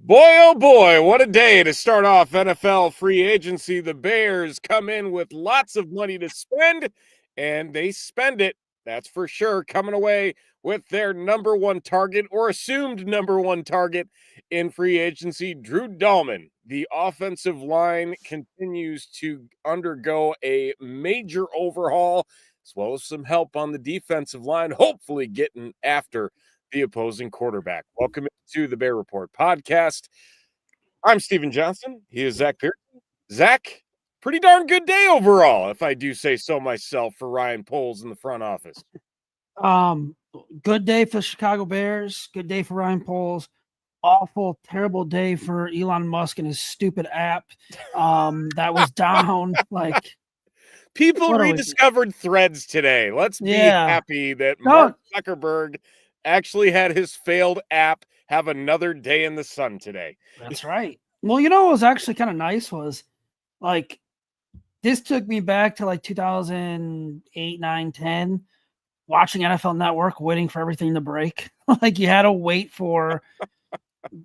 Boy, oh boy, what a day to start off NFL free agency. The Bears come in with lots of money to spend, and they spend it. That's for sure. Coming away with their number one target or assumed number one target in free agency, Drew Dahlman. The offensive line continues to undergo a major overhaul, as well as some help on the defensive line, hopefully getting after the opposing quarterback. Welcome to the Bear Report podcast. I'm Steven Johnson. He is Zach Pearson. Zach, pretty darn good day overall, if I do say so myself, for Ryan Poles in the front office. Um, Good day for the Chicago Bears. Good day for Ryan Poles. Awful, terrible day for Elon Musk and his stupid app. That was down. Like, People what are we? rediscovered Threads today. Let's be Yeah. happy that No, Mark Zuckerberg actually had his failed app have another day in the sun today. that's right. Well, what was actually kind of nice was like this took me back to like 2008, 9, 10, watching NFL Network, waiting for everything to break. Like you had to wait for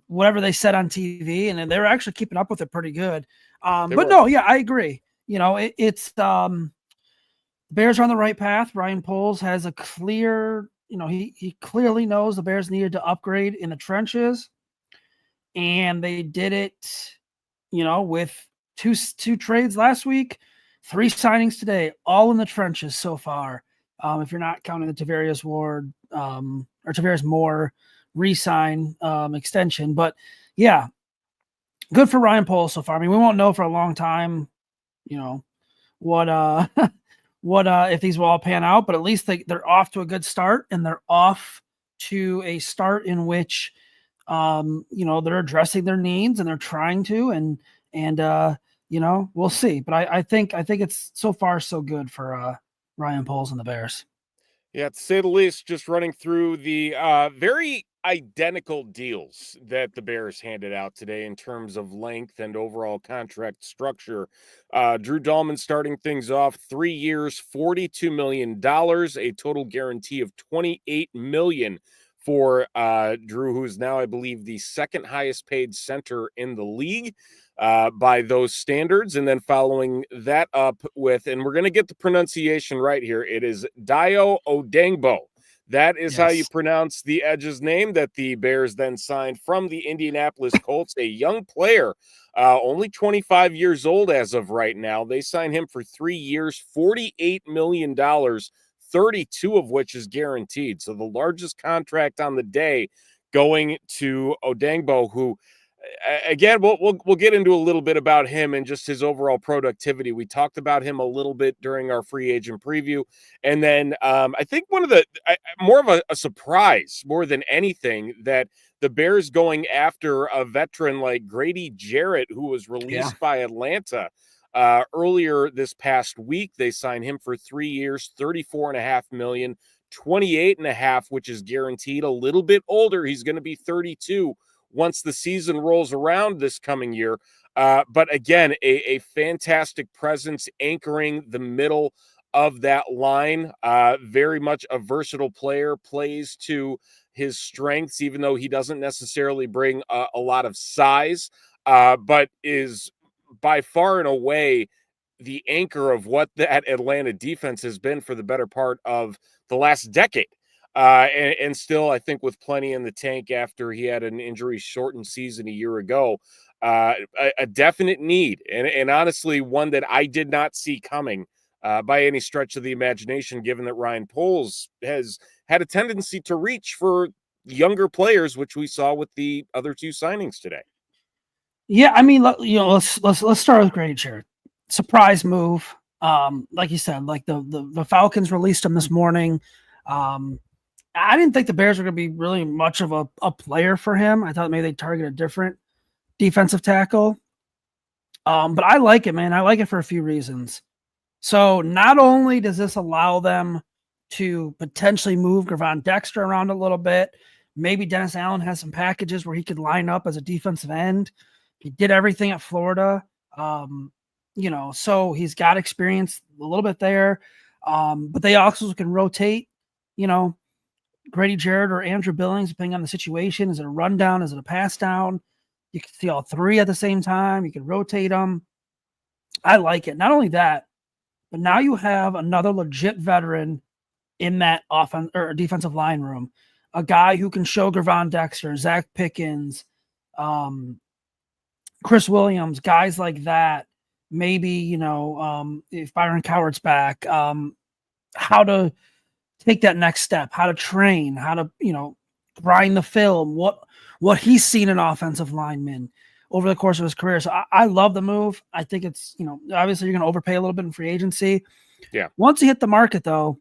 whatever they said on TV, and they were actually keeping up with it pretty good. They But were. no, yeah, I agree. It's Bears are on the right path. Ryan Poles has a clear, he clearly knows the Bears needed to upgrade in the trenches, and they did it, with two trades last week, 3 signings today, all in the trenches so far. If you're not counting the Tavarius Ward or Tavarius Moore re-sign extension, but yeah, good for Ryan Poles so far. I mean, we won't know for a long time, what what if these will all pan out, but at least they're off to a good start, and they're off to a start in which they're addressing their needs, and they're trying to, and we'll see. But I think it's so far so good for Ryan Poles and the Bears. Yeah, to say the least, just running through the very identical deals that the Bears handed out today in terms of length and overall contract structure. Drew Dahlman starting things off 3 years, $42 million, a total guarantee of $28 million for Drew, who is now, I believe, the second highest paid center in the league. By those standards, and then following that up with, and we're going to get the pronunciation right here, it is Dio Odengbo. That is how you Yes. pronounce the Edge's name that the Bears then signed from the Indianapolis Colts, a young player, only 25 years old as of right now. They signed him for 3 years, $48 million, 32 of which is guaranteed. So the largest contract on the day going to Odengbo, who again, we'll get into a little bit about him and just his overall productivity. We talked about him a little bit during our free agent preview, and then I think one of the more of a surprise more than anything that the Bears going after a veteran like Grady Jarrett, who was Yeah. released by Atlanta earlier this past week. They signed him for 3 years, 34.5 million, 28.5, which is guaranteed. A little bit older. He's going to be 32 once the season rolls around this coming year. But again, a fantastic presence anchoring the middle of that line. Very much a versatile player, plays to his strengths, even though he doesn't necessarily bring a lot of size, but is by far and away the anchor of what that Atlanta defense has been for the better part of the last decade. And still, I think with plenty in the tank after he had an injury-shortened season a year ago, a definite need, and honestly, one that I did not see coming by any stretch of the imagination, given that Ryan Poles has had a tendency to reach for younger players, which we saw with the other 2 signings today. Yeah, I mean, let's start with Grady Jarrett. Surprise move. Like you said, like the Falcons released him this morning. I didn't think the Bears were going to be really much of a player for him. I thought maybe they'd target a different defensive tackle. But I like it, man. I like it for a few reasons. So not only does this allow them to potentially move Gravon Dexter around a little bit, maybe Dennis Allen has some packages where he could line up as a defensive end. He did everything at Florida. So he's got experience a little bit there. But they also can rotate, Grady Jarrett or Andrew Billings, depending on the situation. Is it a rundown? Is it a pass down? You can see all three at the same time. You can rotate them. I like it. Not only that, but now you have another legit veteran in that offense or defensive line room, a guy who can show Gervon Dexter, Zach Pickens, Chris Williams, guys like that. Maybe, if Byron Coward's back, how to take that next step, how to train, how to, grind the film, what he's seen in offensive linemen over the course of his career. So I love the move. I think it's, obviously you're going to overpay a little bit in free agency. Yeah. Once he hit the market, though,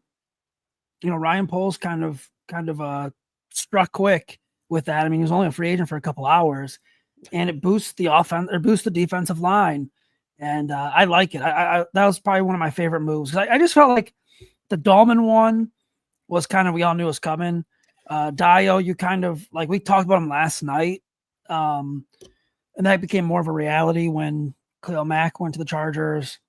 Ryan Poles kind of struck quick with that. I mean, he was only a free agent for a couple hours, and it boosts the offense or boosts the defensive line. And I like it. I that was probably one of my favorite moves. I just felt like the Dahlman one was kind of, we all knew was coming. Dio, you kind of like, we talked about him last night. And that became more of a reality when Khalil Mack went to the Chargers.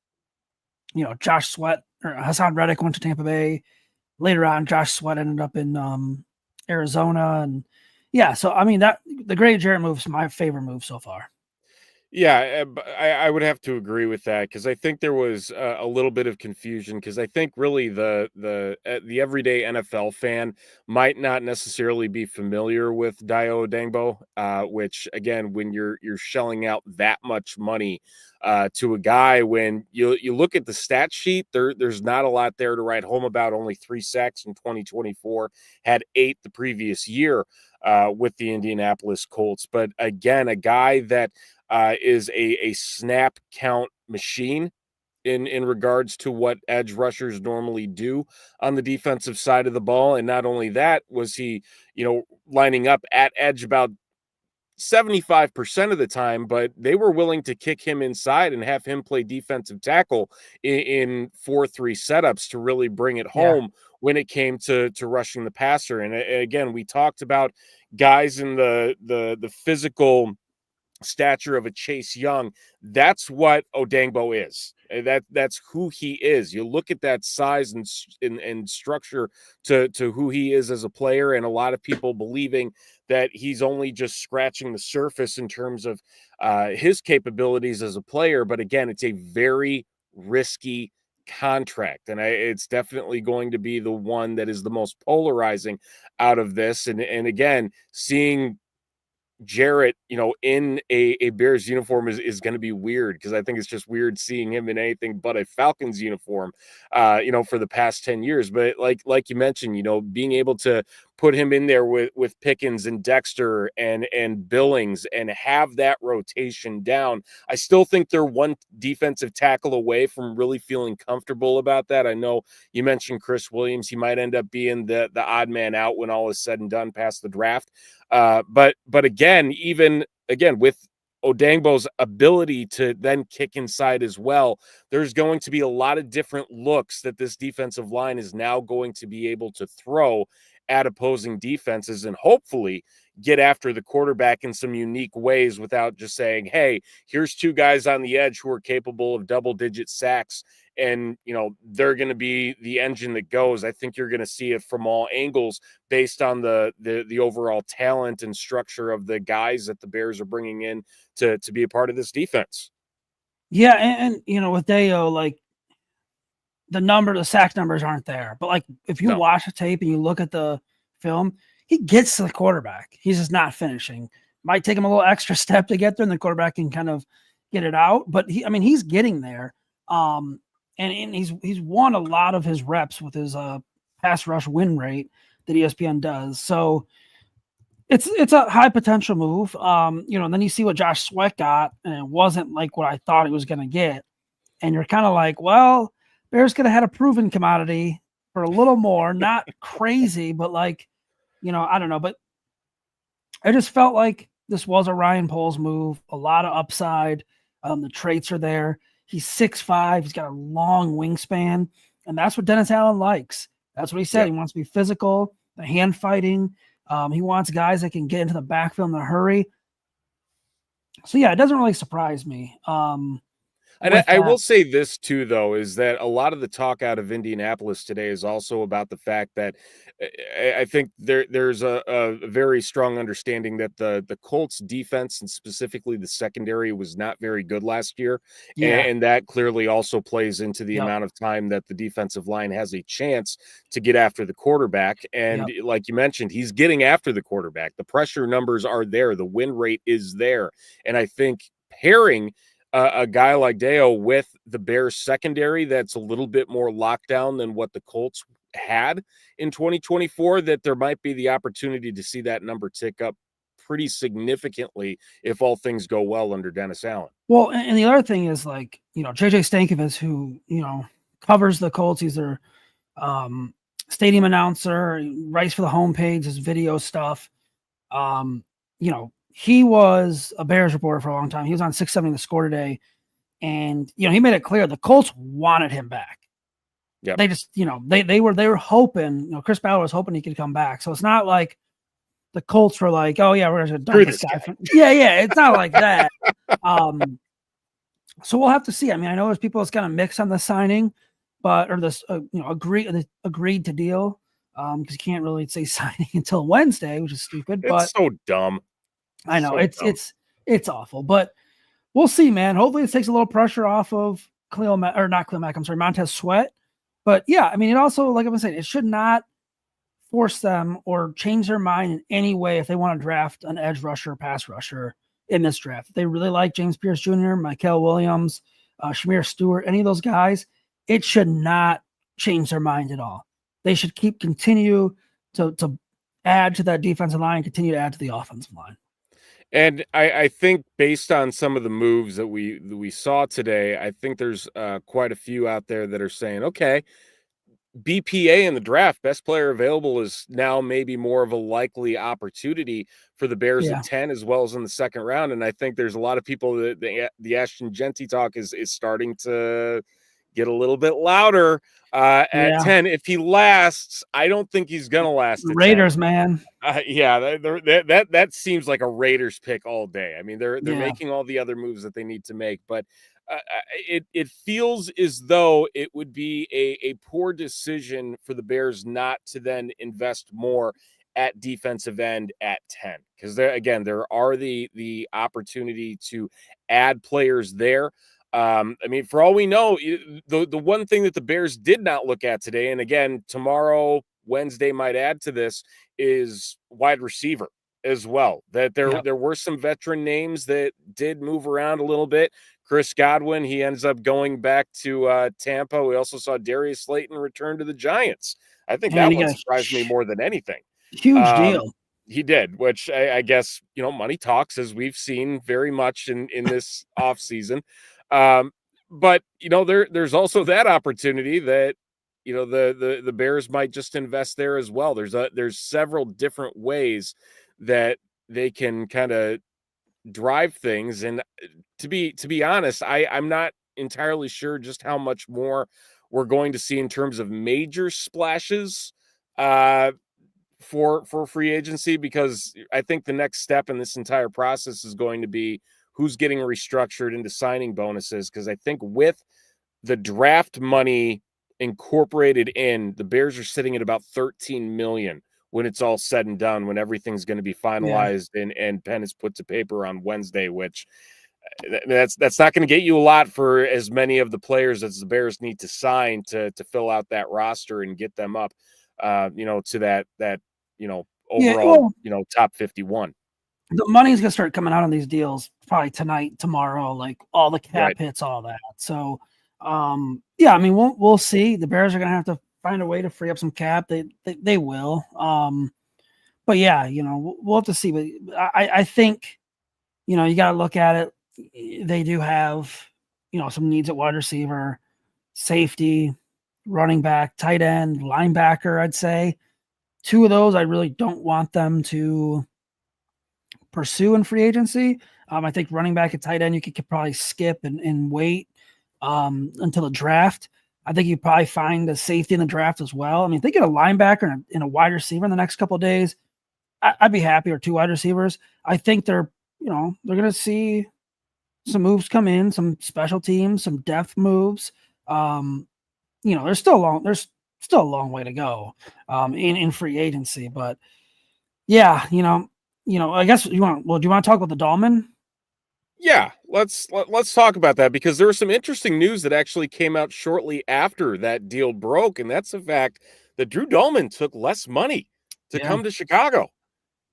Josh Sweat or Hassan Reddick went to Tampa Bay. Later on, Josh Sweat ended up in Arizona. And yeah, so I mean, that the Grady Jarrett move is my favorite move so far. Yeah, I would have to agree with that because I think there was a little bit of confusion because I think really the everyday NFL fan might not necessarily be familiar with Dio Odangbo, which again, when you're shelling out that much money to a guy, when you look at the stat sheet, there's not a lot there to write home about. Only 3 sacks in 2024, had 8 the previous year with the Indianapolis Colts, but again, a guy that is a snap count machine in regards to what edge rushers normally do on the defensive side of the ball. And not only that, was he, lining up at edge about 75% of the time, but they were willing to kick him inside and have him play defensive tackle in 4-3 setups to really bring it home when it came to rushing the passer. And again, we talked about guys in the physical stature of a Chase Young. That's what Odangbo is. That's who he is. You look at that size and structure to who he is as a player, and a lot of people believing that he's only just scratching the surface in terms of his capabilities as a player. But again, it's a very risky contract, and it's definitely going to be the one that is the most polarizing out of this. And again, seeing Jarrett, in a Bears uniform is going to be weird because I think it's just weird seeing him in anything but a Falcons uniform, for the past 10 years. But like you mentioned, being able to put him in there with Pickens and Dexter and Billings and have that rotation down. I still think they're one defensive tackle away from really feeling comfortable about that. I know you mentioned Chris Williams. He might end up being the odd man out when all is said and done past the draft. But again, with Odangbo's ability to then kick inside as well, there's going to be a lot of different looks that this defensive line is now going to be able to throw at opposing defenses and hopefully get after the quarterback in some unique ways without just saying, hey, here's 2 guys on the edge who are capable of double-digit sacks and, they're going to be the engine that goes. I think you're going to see it from all angles based on the overall talent and structure of the guys that the Bears are bringing in to be a part of this defense. Yeah, and with Deo, like the sack numbers aren't there. But like if you watch the tape and you look at the film, he gets to the quarterback. He's just not finishing. Might take him a little extra step to get there, and the quarterback can kind of get it out. But he's getting there. And he's won a lot of his reps with his pass rush win rate that ESPN does. So it's a high potential move. And then you see what Josh Sweat got, and it wasn't like what I thought he was going to get. And you're kind of like, well, Bears could have had a proven commodity for a little more, not crazy, but like, I don't know. But I just felt like this was a Ryan Poles move, a lot of upside. The traits are there. He's 6'5". He's got a long wingspan, and that's what Dennis Allen likes. That's what he said. He wants to be physical, the hand fighting. He wants guys that can get into the backfield in a hurry. So, yeah, it doesn't really surprise me. And with I that. will say this too, though, is that a lot of the talk out of Indianapolis today is also about the fact that I think there's a very strong understanding that the Colts defense and specifically the secondary was not very good last year. Yeah. And that clearly also plays into the Yep. amount of time that the defensive line has a chance to get after the quarterback. And Yep. like you mentioned, he's getting after the quarterback. The pressure numbers are there, the win rate is there. And I think pairing a guy like Deo with the Bears secondary that's a little bit more locked down than what the Colts had in 2024, that there might be the opportunity to see that number tick up pretty significantly if all things go well under Dennis Allen. Well, and the other thing is like, JJ Stankovic, who, covers the Colts. He's their um, stadium announcer, he writes for the homepage, his video stuff. He was a Bears reporter for a long time. He was on 670 The Score today. And, he made it clear the Colts wanted him back. Yep. They just, they were hoping, Chris Ballard was hoping he could come back. So it's not like the Colts were like, oh yeah, we're going to dump this guy. Yeah. It's not like that. So we'll have to see. I mean, I know there's people that's kind of mixed on the signing, or this, agreed to deal. Because you can't really say signing until Wednesday, which is stupid. But It's so dumb. I know So dumb. it's awful, but we'll see, man. Hopefully, it takes a little pressure off of Montez Sweat. But yeah, I mean, it also, like I've been saying, it should not force them or change their mind in any way if they want to draft an edge rusher, pass rusher in this draft. If they really like James Pierce Jr., Michael Williams, Shamir Stewart, any of those guys, it should not change their mind at all. They should continue to add to that defensive line, continue to add to the offensive line. And I think based on some of the moves that we saw today, I think there's quite a few out there that are saying, okay, BPA in the draft, best player available, is now maybe more of a likely opportunity for the Bears at 10 as well as in the second round. And I think there's a lot of people that the Ashton Genty talk is starting to get a little bit louder at 10. If he lasts, I don't think he's going to last at Raiders, 10. Man. That seems like a Raiders pick all day. I mean, they're making all the other moves that they need to make, but it feels as though it would be a poor decision for the Bears not to then invest more at defensive end at 10, because there are the opportunity to add players there. I mean, for all we know, the one thing that the Bears did not look at today, and again, tomorrow, Wednesday, might add to this, is wide receiver as well. That there were some veteran names that did move around a little bit. Chris Godwin, he ends up going back to Tampa. We also saw Darius Slayton return to the Giants. I think that one surprised me more than anything. Huge deal. He did, which I guess, money talks, as we've seen very much in this offseason. But there's also that opportunity that the Bears might just invest there as well. There's several different ways that they can kind of drive things, and to be honest, I'm not entirely sure just how much more we're going to see in terms of major splashes for free agency, because I think the next step in this entire process is going to be who's getting restructured into signing bonuses, because I think with the draft money incorporated in, the Bears are sitting at about 13 million when it's all said and done, when everything's going to be finalized and pen is put to paper on Wednesday, which that's not going to get you a lot for as many of the players as the Bears need to sign to fill out that roster and get them up, to that overall, top 51. The money's gonna start coming out on these deals probably tonight, tomorrow, like all the cap hits, all that. So, I mean, we'll see. The Bears are gonna have to find a way to free up some cap. They will. But yeah, we'll have to see. But I think, you got to look at it. They do have, some needs at wide receiver, safety, running back, tight end, linebacker. I'd say two of those I really don't want them to pursue in free agency. I think running back and tight end you could probably skip and wait until the draft. I think you probably find a safety in the draft as well. I mean, if they get a linebacker and a wide receiver in the next couple of days, I'd be happy, or two wide receivers. I think they're going to see some moves come in, some special teams, some depth moves. There's still a long way to go in free agency, but yeah, I guess do you want to talk about the Dolman? Yeah, let's talk about that because there was some interesting news that actually came out shortly after that deal broke, and that's the fact that Drew Dolman took less money to Yeah. come to Chicago.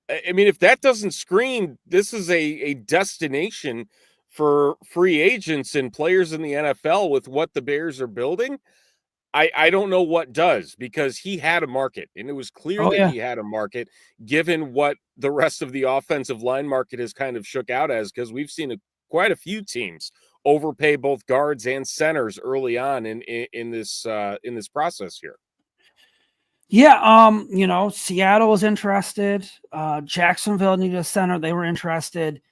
I mean, if that doesn't scream, this is a destination for free agents and players in the NFL with what the Bears are building. I don't know what does because he had a market, and it was clear Oh that yeah. he had a market given what the rest of the offensive line market has kind of shook out as, because we've seen quite a few teams overpay both guards and centers early on in this process here. Yeah, Seattle was interested. Jacksonville needed a center. They were interested.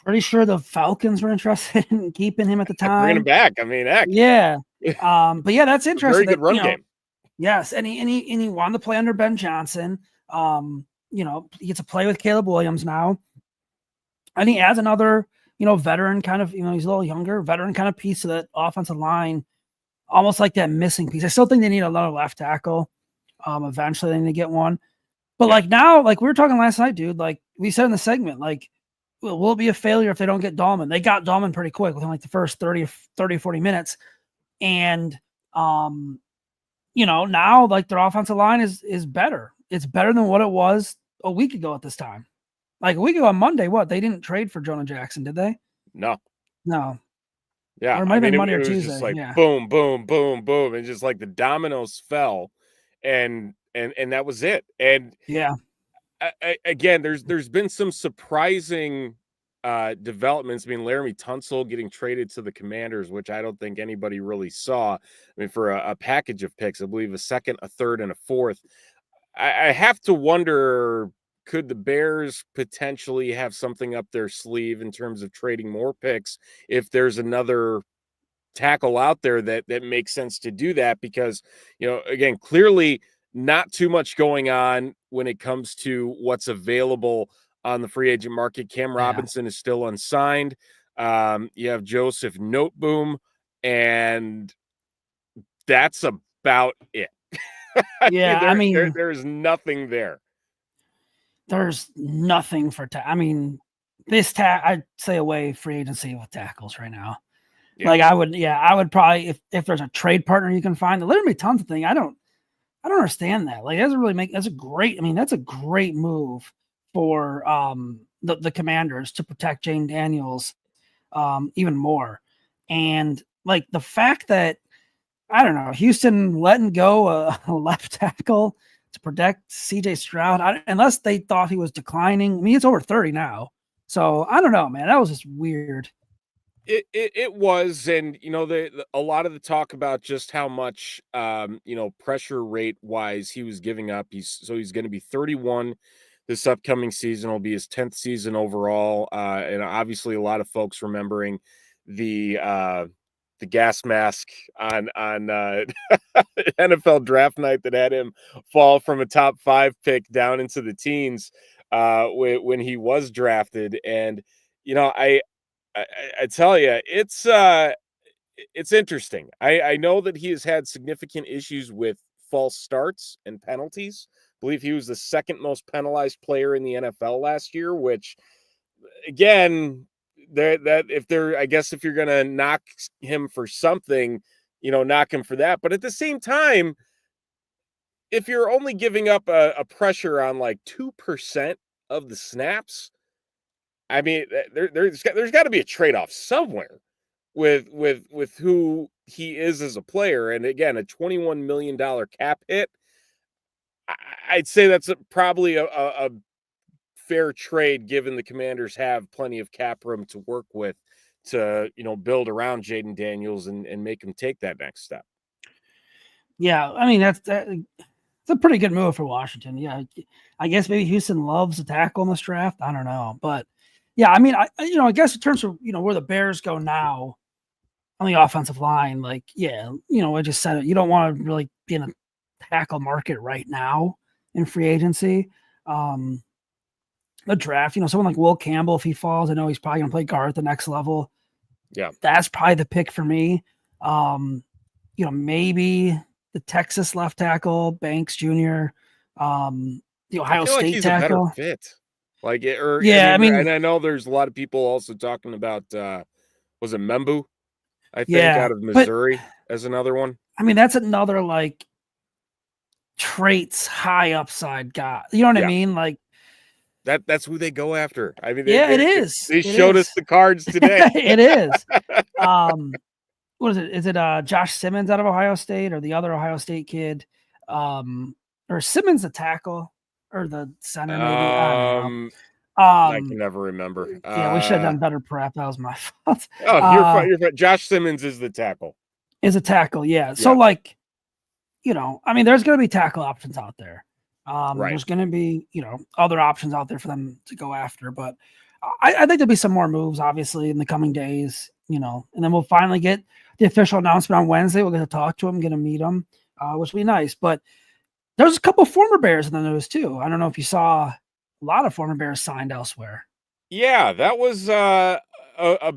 Pretty sure the Falcons were interested in keeping him at the Bringing him time. back, I mean, heck, Yeah. But yeah, that's a very interesting good that, run game. yes, and he wanted to play under Ben Johnson. He gets to play with Caleb Williams now. And he adds another, veteran kind of, he's a little younger, veteran kind of piece of that offensive line, almost like that missing piece. I still think they need another left tackle. Eventually they need to get one. But Yeah. like now, like we were talking last night, dude, like we said in the segment, like, will it be a failure if they don't get Dahlman? They got Dahlman pretty quick within like the first 40 minutes. And, now like their offensive line is better. It's better than what it was a week ago at this time. Like a week ago on Monday, they didn't trade for Jonah Jackson, did they? No. No. Yeah, Or it might I have been mean, Monday it or was just Tuesday. like Yeah. boom, boom, boom, boom, and just like the dominoes fell, and that was it. And Yeah. again, there's been some surprising developments. I mean, Laramie Tunsil getting traded to the Commanders, which I don't think anybody really saw. I mean, for a package of picks, I believe a second, a third, and a fourth. I have to wonder, could the Bears potentially have something up their sleeve in terms of trading more picks if there's another tackle out there that makes sense to do that? Because, again, clearly not too much going on when it comes to what's available on the free agent market. Cam Yeah. Robinson is still unsigned. You have Joseph Noteboom, and that's about it. I mean, Yeah. I mean, there's nothing there. there's nothing for I mean, I'd say away free agency with tackles right now. Yeah. Like I would probably if there's a trade partner you can find, the Laramie Tunsil thing, I don't understand that. Like, it doesn't really that's a great move for the Commanders to protect Jane Daniels even more. And like the fact that, I don't know, Houston letting go a left tackle to protect CJ Stroud, unless they thought he was declining. I mean, it's over 30 now. So I don't know, man. That was just weird. It was, and a lot of the talk about just how much pressure rate wise he was giving up. He's going to be 31 this upcoming season. Will be his 10th season overall, and obviously a lot of folks remembering the gas mask on NFL draft night that had him fall from a top 5 pick down into the teens when he was drafted. And I tell you, it's interesting. I know that he has had significant issues with false starts and penalties. I believe he was the second most penalized player in the NFL last year, which again, I guess if you're gonna knock him for something, knock him for that. But at the same time, if you're only giving up a pressure on like 2% of the snaps, I mean, there's got to be a trade-off somewhere with who he is as a player. And again, a $21 million cap hit, I'd say that's probably a fair trade, given the Commanders have plenty of cap room to work with to build around Jaden Daniels and make him take that next step. Yeah, I mean it's a pretty good move for Washington. Yeah, I guess maybe Houston loves the tackle in this draft. I don't know, but yeah, I mean, I guess in terms of where the Bears go now on the offensive line, like I just said it. You don't want to really be in a tackle market right now in free agency. the draft. Someone like Will Campbell, if he falls, I know he's probably going to play guard at the next level. Yeah. That's probably the pick for me. Maybe the Texas left tackle, Banks Jr., the Ohio I feel like State he's a better tackle. fit. I Yeah, mean, and I know there's a lot of people also talking about was it Membu? I think yeah, out of but Missouri as another one. I mean that's another like traits high upside guy. You know what I Yeah. mean? Like That's who they go after. I mean, yeah, it is. they It showed us is. the cards today. It is. What is it? Is it Josh Simmons out of Ohio State or the other Ohio State kid? Or Simmons the tackle or the center maybe? I don't know. I can never remember. Yeah, we should have done better prep. That was my fault. Oh, you're fine. You're fine. Josh Simmons is the tackle. Is a tackle, yeah. So Yeah. like, I mean, there's going to be tackle options out there. Right. There's going to be, other options out there for them to go after. But I think there'll be some more moves, obviously, in the coming days, and then we'll finally get the official announcement on Wednesday. We're going to talk to him, going to meet him, which will be nice. But there's a couple former Bears in the news, too. I don't know if you saw a lot of former Bears signed elsewhere. Yeah, that was a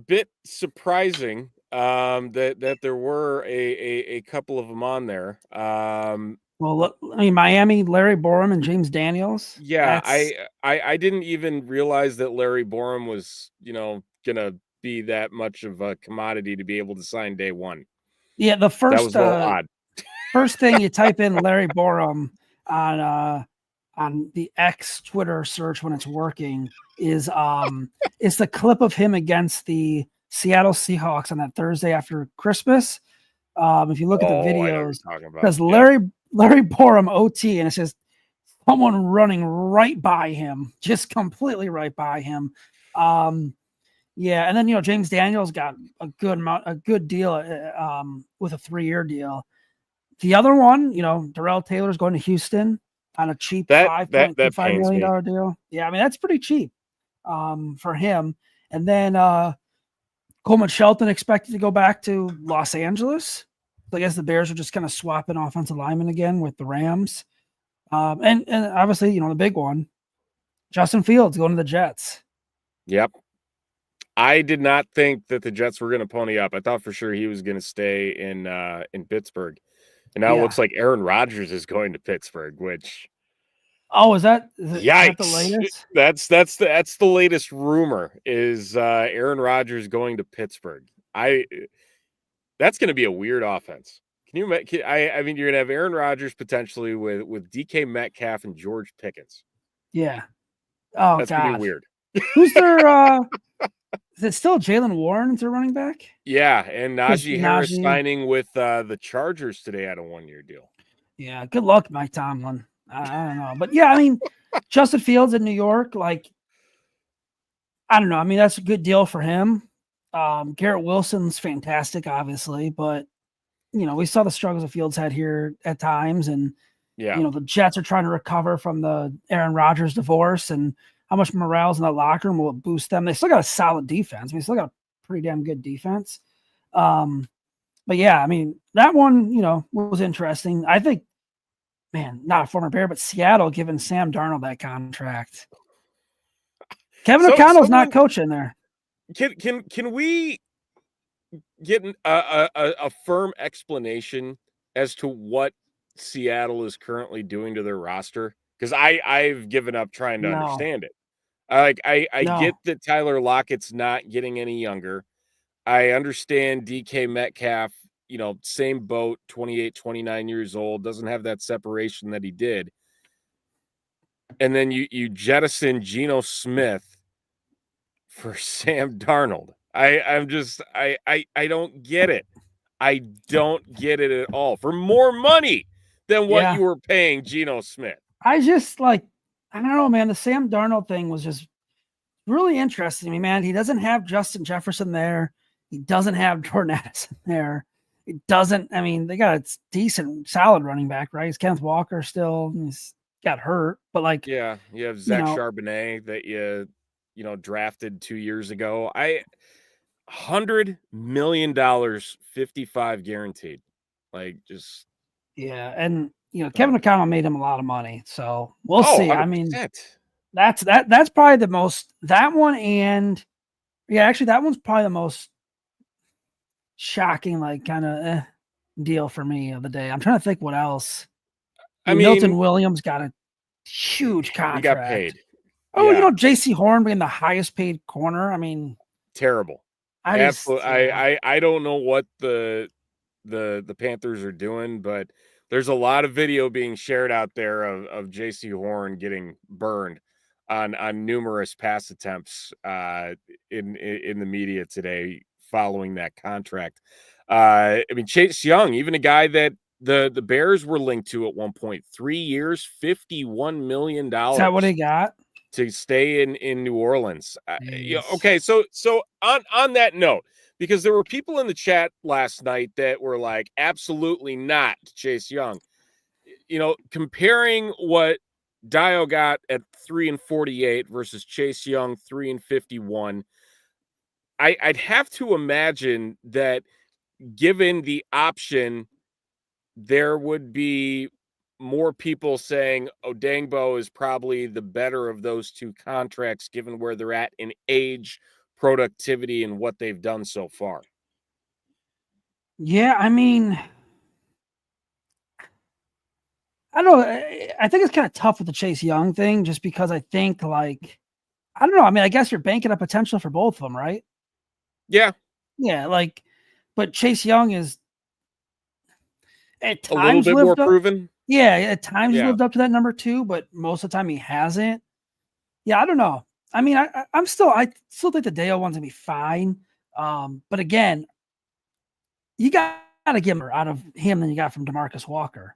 bit surprising that there were a couple of them on there. Well, look, I mean, Miami, Larry Borum and James Daniels. Yeah, I didn't even realize that Larry Borum was, gonna be that much of a commodity to be able to sign day one. Yeah, the That first was a little odd. first thing you type in Larry Borum on the X Twitter search when it's working is it's the clip of him against the Seattle Seahawks on that Thursday after Christmas. If you look at the videos, because Larry Borum OT, and it says someone running right by him, just completely right by him. Yeah, and then James Daniels got a good deal with a 3-year deal. The other one, Darrell Taylor's going to Houston on a cheap $5.25 million deal. Yeah, I mean that's pretty cheap for him. And then Coleman Shelton expected to go back to Los Angeles. So I guess the Bears are just kind of swapping offensive linemen again with the Rams. And obviously, the big one, Justin Fields going to the Jets. Yep. I did not think that the Jets were going to pony up. I thought for sure he was going to stay in Pittsburgh. And now it looks like Aaron Rodgers is going to Pittsburgh, which is that yikes. The latest? That's the latest rumor is Aaron Rodgers going to Pittsburgh. That's going to be a weird offense. Can you? I mean, you're going to have Aaron Rodgers potentially with DK Metcalf and George Pickens. Yeah. Oh, that's going to be weird. Who's their? Is it still Jalen Warren as their running back? Yeah, and Najee Harris signing with the Chargers today at a 1-year deal. Yeah, good luck, Mike Tomlin. I don't know, but yeah, I mean, Justin Fields in New York, like, I don't know. I mean, that's a good deal for him. Garrett Wilson's fantastic, obviously, but we saw the struggles that Fields had here at times, and the Jets are trying to recover from the Aaron Rodgers divorce, and how much morale's in that locker room will boost them. They still got a solid defense. I mean, still got a pretty damn good defense. But yeah, I mean, that one, was interesting. I think, man, not a former Bear, but Seattle giving Sam Darnold that contract. Kevin O'Connell's not coaching there. Can we get a firm explanation as to what Seattle is currently doing to their roster? Because I've given up trying to understand it. I get that Tyler Lockett's not getting any younger. I understand DK Metcalf, same boat, 28, 29 years old, doesn't have that separation that he did. And then you jettison Geno Smith for Sam Darnold. I don't get it. I don't get it at all. For more money than what you were paying Geno Smith. I don't know, man. The Sam Darnold thing was just really interesting to me, man. He doesn't have Justin Jefferson there. He doesn't have Jordan Addison there. It doesn't, I mean, they got a decent, solid running back, right? Is Kenneth Walker still? He's got hurt, but like, yeah, you have Zach Charbonnet that you drafted 2 years ago. $100 million, 55 guaranteed. Like, just and Kevin O'Connell made him a lot of money, so we'll see. 100%. I mean, That's probably the most, that one, and yeah, actually that one's probably the most shocking, like kind of deal for me of the day. I'm trying to think what else. I I mean, Milton mean, Williams got a huge he got contract. paid. Oh, Yeah, J.C. Horn being the highest paid corner. I mean, terrible. I just, Absolutely. yeah, I don't know what the Panthers are doing, but there's a lot of video being shared out there of JC Horn getting burned on numerous pass attempts in the media today following that contract. I mean, Chase Young, even a guy that the Bears were linked to at one point, 3 years, $51 million is that what he got? to stay in New Orleans. Yeah, Jeez. okay, so on that note, because there were people in the chat last night that were like, absolutely not Chase Young. Comparing what Dio got at 3-48 versus Chase Young 3-51, I'd have to imagine that given the option, there would be more people saying Odangbo is probably the better of those two contracts, given where they're at in age, productivity, and what they've done so far. Yeah, I mean, I don't know. I think it's kind of tough with the Chase Young thing, just because I think, like, I don't know. I mean, I guess you're banking a potential for both of them, right? Yeah, Yeah, like, but Chase Young is at a little times bit more lived up. proven. Yeah, at times he's Yeah, lived up to that number two, but most of the time he hasn't. Yeah, I don't know. I mean, I still think the Dale one's gonna be fine. But again, you got to get more out of him than you got from Demarcus Walker,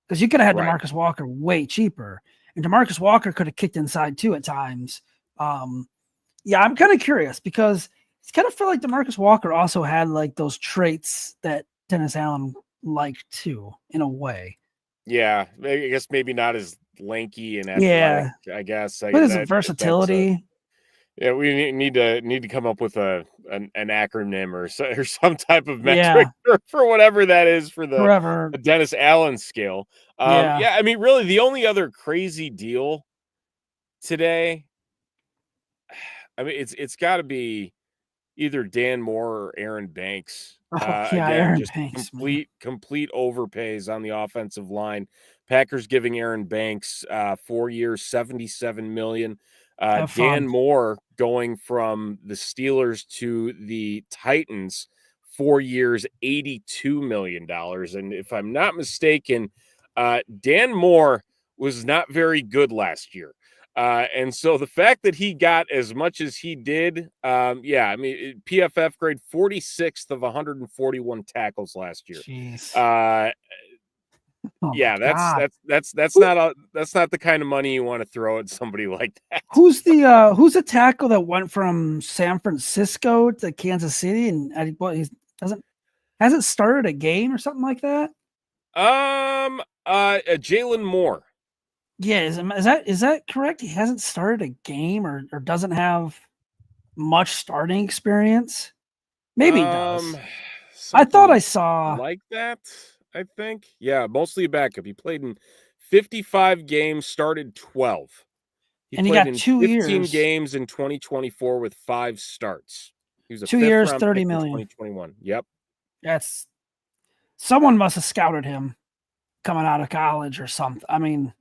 because you could have had right. Demarcus Walker way cheaper, and Demarcus Walker could have kicked inside too at times. Um, yeah, I'm kind of curious because it's kind of feel like Demarcus Walker also had like those traits that Dennis Allen liked too, in a way. Yeah, I guess maybe not as lanky and athletic. Yeah, I guess but his that's a versatility. yeah. We need to come up with an acronym or some type of metric Yeah, for whatever that is for forever. the Dennis Allen scale. Yeah. Yeah, I mean, really, the only other crazy deal today, I mean, it's got to be either Dan Moore or Aaron Banks. Oh yeah, Again, Aaron just Banks, man. complete overpays on the offensive line. Packers giving Aaron Banks 4 years, 77 million. Have Dan fun. Moore going from the Steelers to the Titans, 4 years, $82 million. And if I'm not mistaken, Dan Moore was not very good last year. And so the fact that he got as much as he did, yeah, I mean, PFF grade 46th of 141 tackles last year. Jeez. Uh, Oh my yeah, god. Who, that's not the kind of money you want to throw at somebody like that. who's the tackle that went from San Francisco to Kansas City, and he doesn't hasn't started a game or something like that? Jalen Moore. Yeah, is that correct? He hasn't started a game, or doesn't have much starting experience. Maybe he Um, does. I thought I something saw, like that, I think. Yeah, mostly a backup. He played in 55 games, started 12. He and he played got in two 15 years, games in 2024 with 5 starts. He was a 5th 2 years, round 30 pick in million. 2021. Yep. That's someone must have scouted him coming out of college or something. I mean,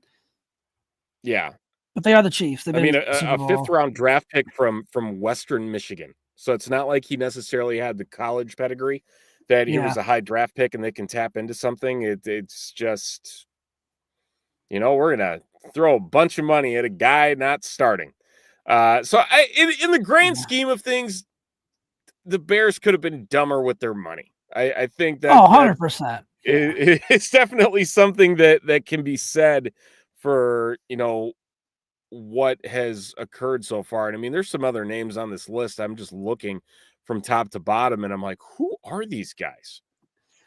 Yeah. but they are the Chiefs. They've I been mean, in a, the Super a 5th Bowl. round draft pick from Western Michigan. So it's not like he necessarily had the college pedigree that he was Yeah. a high draft pick and they can tap into something. It's just, we're going to throw a bunch of money at a guy not starting. In the grand Yeah. scheme of things, the Bears could have been dumber with their money. I think Oh, that 100%. Yeah. it's definitely something that can be said for what has occurred so far. And I mean, there's some other names on this list. I'm just looking from top to bottom, and I'm like, who are these guys?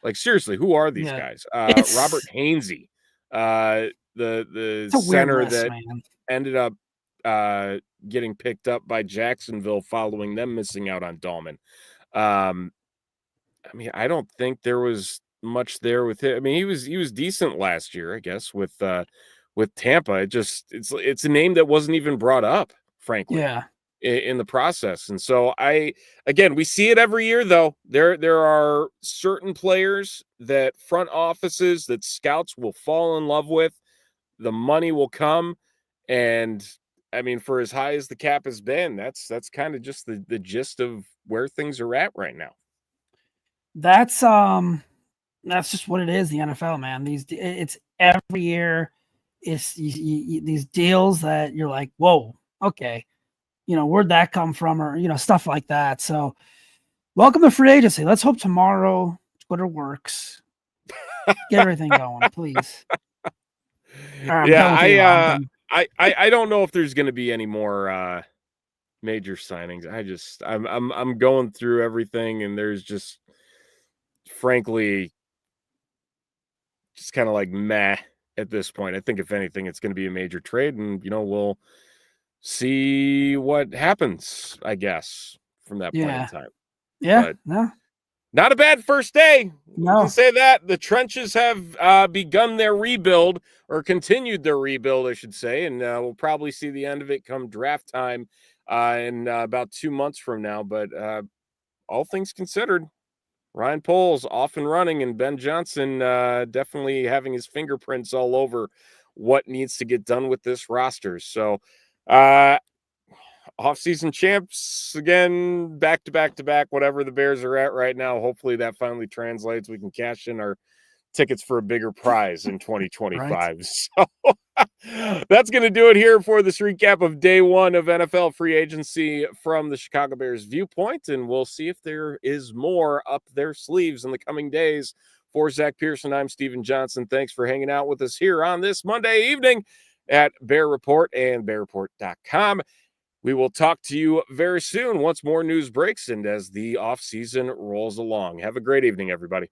Like seriously, who are these Yeah. guys? Robert It's Hainsey, the it's a weird center list, that man. ended up uh, getting picked up by Jacksonville following them missing out on Dahlman. Um, I mean, I don't think there was much there with him. I mean, he was decent last year, I guess, with Tampa. It's a name that wasn't even brought up, frankly, Yeah. in the process. And so again, we see it every year though. There are certain players that front offices, that scouts will fall in love with. The money will come, and I mean, for as high as the cap has been, that's kind of just the gist of where things are at right now. That's just what it is, the NFL, man. It's every year. It's these deals that you're like, whoa, okay, where'd that come from, or stuff like that. So, welcome to free agency. Let's hope tomorrow Twitter works. Get everything going, please. All right, I'm done with you. I don't know if there's going to be any more major signings. I'm going through everything, and there's just, frankly, just kind of like meh at this point. I think if anything, it's going to be a major trade, and we'll see what happens, I guess, from that point in time. Yeah, but no, not a bad first day. No. We can say that. The trenches have begun their rebuild, or continued their rebuild, I should say, and we'll probably see the end of it come draft time in about 2 months from now. But all things considered, Ryan Poles off and running, and Ben Johnson definitely having his fingerprints all over what needs to get done with this roster. So off-season champs again, back to back, whatever the Bears are at right now. Hopefully that finally translates. We can cash in our tickets for a bigger prize in 2025. Right. So that's going to do it here for this recap of day one of NFL free agency from the Chicago Bears viewpoint. And we'll see if there is more up their sleeves in the coming days. For Zack Pearson, I'm Steven Johnson. Thanks for hanging out with us here on this Monday evening at Bear Report and BearReport.com. We will talk to you very soon once more news breaks and as the offseason rolls along. Have a great evening, everybody.